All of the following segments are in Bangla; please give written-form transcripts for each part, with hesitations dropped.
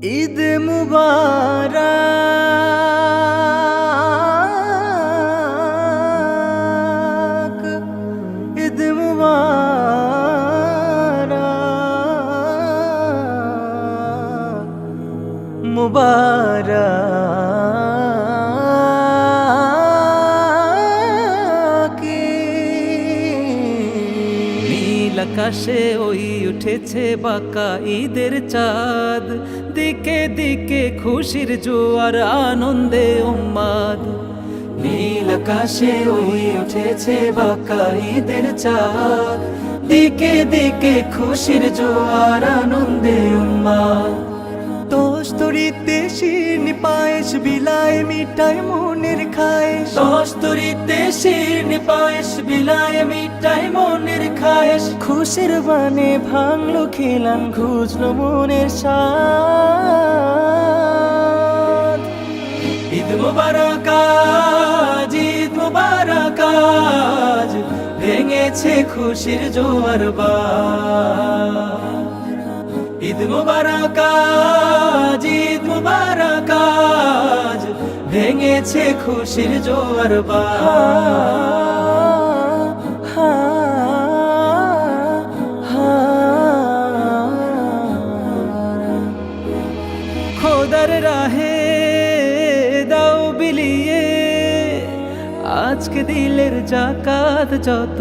ঈদ মুবারক, ঈদ মুবারক, মুবারক। নীল আকাশে ওই উঠেছে বাঁকা ঈদের চাঁদ, দিকে দিকে খুশির জোয়ার আনন্দে উম্মাদ। নীল আকাশে ওই উঠেছে বাঁকা ঈদের চাঁদ, দিকে দিকে খুশির জোয়ার আনন্দে উম্মাদ। দোস্তরিতে শিরনি পায়েস বিলায় মিঠাই মনের খায়েশ, দোস্তরিতে শিরনি পায়েস বিলায় মিঠাই মনের খায়েশ। খুশির বানে ভাঙলো খেলাম খুঁজলো মনের সাদ। ঈদ মুবারক আজ, ঈদ মুবারক আজ, ভেঙেছে খুশির জোয়ার বাঁধ। ঈদ মুবারক আজ, ঈদ মুবারক আজ, ভেঙেছে খুশির জোয়ার বাঁধ। খোদার রাহে দাও বিলিয়ে আজকে দিলের জাকাত যত,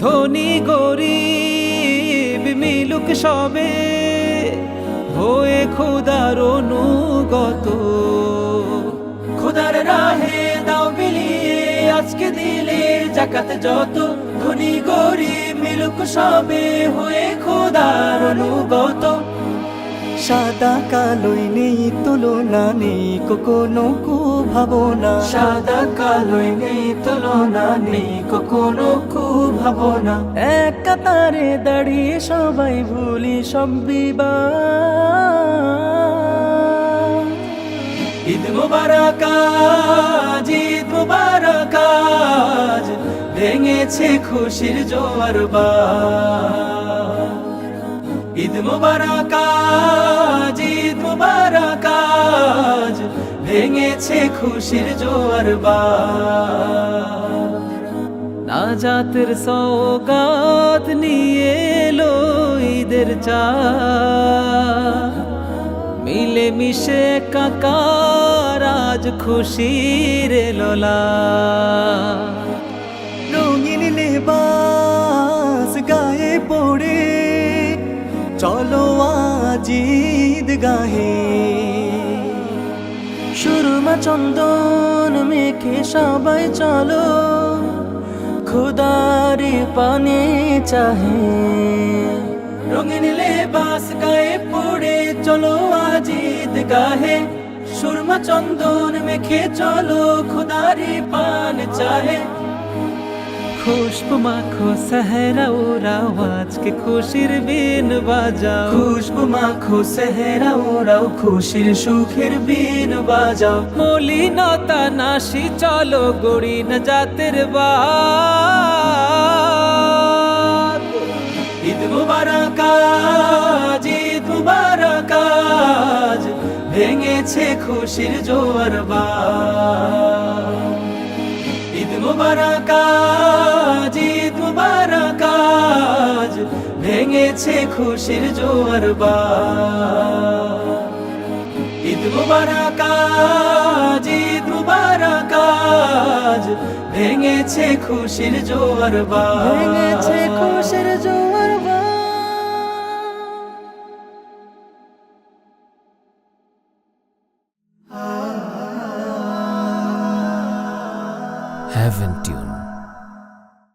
ধনী গরিব মিলুক সবে হয়ে খোদার অনুগত। খোদার রাহে দাও বিলিয়ে আজকে দিলের জাকাত যত, ধনী গরিব মিলুক সবে হয়ে খোদার অনুগত। সাদা কালোই নেই তুলনা, নেই কোনো ভাবনা, সাদা কালোই নেই তুলনা, নেই কোনো ভাবনা। এক কাতারে দাঁড়িয়ে সবাই ভুলি সব বিবাদ। ঈদ মুবারক আজ, ঈদ মুবারক আজ, ভেঙেছে খুশির জোয়ার বাঁধ। ঈদ মুবারক আজ, ঈদ মুবারক আজ, ভেঙেছে খুশির জোয়ার বাঁধ। নাজাতের সওগাত নিয়ে এলো ঈদের চাঁদ, মিলে মিশে কাকার আজ খুশির লোলা। রঙিন লেবাস গায়ে পড়ে চলো আজ ঈদ গাহে, সুরমা চন্দন মেখে সবাই চলো খোদারি পানে চাহে। রঙিন লেবাস গায়ে পড়ে চলো আজ ঈদ গাহে, সুরমা চন্দন মেখে চলো খোদারি পান চাহে। খুশবু মাখো সেহরা ওরাও আজকে খুশির বিন বাজাও, খুশবু মাখো সেহরা ওরাও খুশির সুখের বিন বাজাও। মলিনতা নাশি চলো গড়ি না জাতের বাদ। ঈদ মুবারক আজ, ঈদ মুবারক আজ, ভেঙেছে খুশির জোয়ার বাঁধ। ঈদ মুবারক আজ, ঈদ মুবারক আজ, ভেঙেছে খুশির জোয়ার বাঁধ। ঈদ মুবারক আজ, ঈদ মুবারক আজ, ভেঙেছে খুশির জোয়ার বাঁধ, ভেঙেছে খুশির জোয়ার বাঁধ। Heaven Tune